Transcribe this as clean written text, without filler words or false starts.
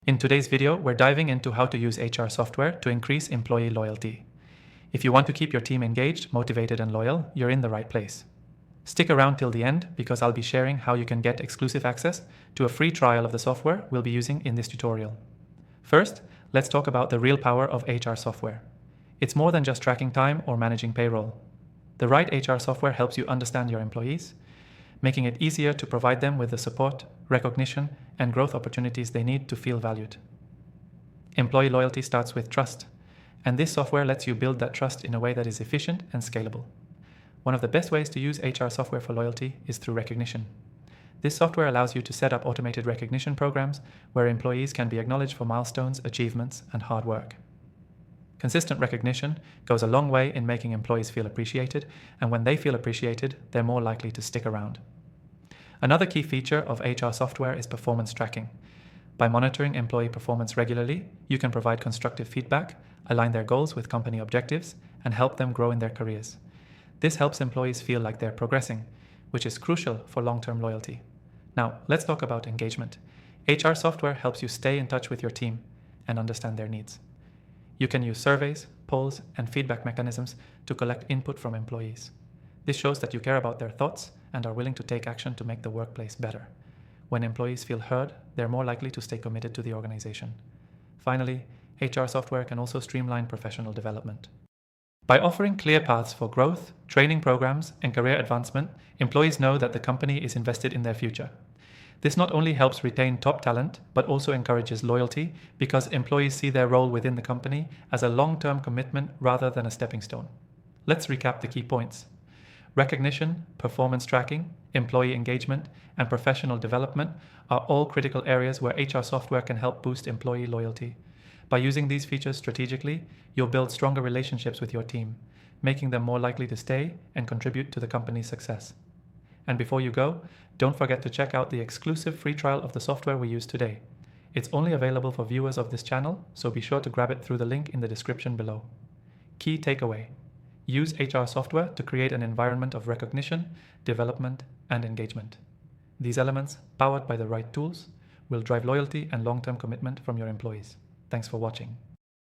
In today's video, we're diving into how to use HR software to increase employee loyalty. If you want to keep your team engaged, motivated, and loyal, you're in the right place. Stick around till the end because I'll be sharing how you can get exclusive access to a free trial of the software we'll be using in this tutorial. First, let's talk about the real power of HR software. It's more than just tracking time or managing payroll. The right HR software helps you understand your employees, making it easier to provide them with the support, recognition, and growth opportunities they need to feel valued. Employee loyalty starts with trust, and this software lets you build that trust in a way that is efficient and scalable. One of the best ways to use HR software for loyalty is through recognition. This software allows you to set up automated recognition programs where employees can be acknowledged for milestones, achievements, and hard work. Consistent recognition goes a long way in making employees feel appreciated, and when they feel appreciated, they're more likely to stick around. Another key feature of HR software is performance tracking. By monitoring employee performance regularly, you can provide constructive feedback, align their goals with company objectives, and help them grow in their careers. This helps employees feel like they're progressing, which is crucial for long-term loyalty. Now, let's talk about engagement. HR software helps you stay in touch with your team and understand their needs. You can use surveys, polls, and feedback mechanisms to collect input from employees. This shows that you care about their thoughts and are willing to take action to make the workplace better. When employees feel heard, they're more likely to stay committed to the organization. Finally, HR software can also streamline professional development. By offering clear paths for growth, training programs, and career advancement, employees know that the company is invested in their future. This not only helps retain top talent, but also encourages loyalty because employees see their role within the company as a long-term commitment rather than a stepping stone. Let's recap the key points. Recognition, performance tracking, employee engagement, and professional development are all critical areas where HR software can help boost employee loyalty. By using these features strategically, you'll build stronger relationships with your team, making them more likely to stay and contribute to the company's success. And before you go, don't forget to check out the exclusive free trial of the software we use today. It's only available for viewers of this channel, so be sure to grab it through the link in the description below. Key takeaway: use HR software to create an environment of recognition, development, and engagement. These elements, powered by the right tools, will drive loyalty and long-term commitment from your employees. Thanks for watching.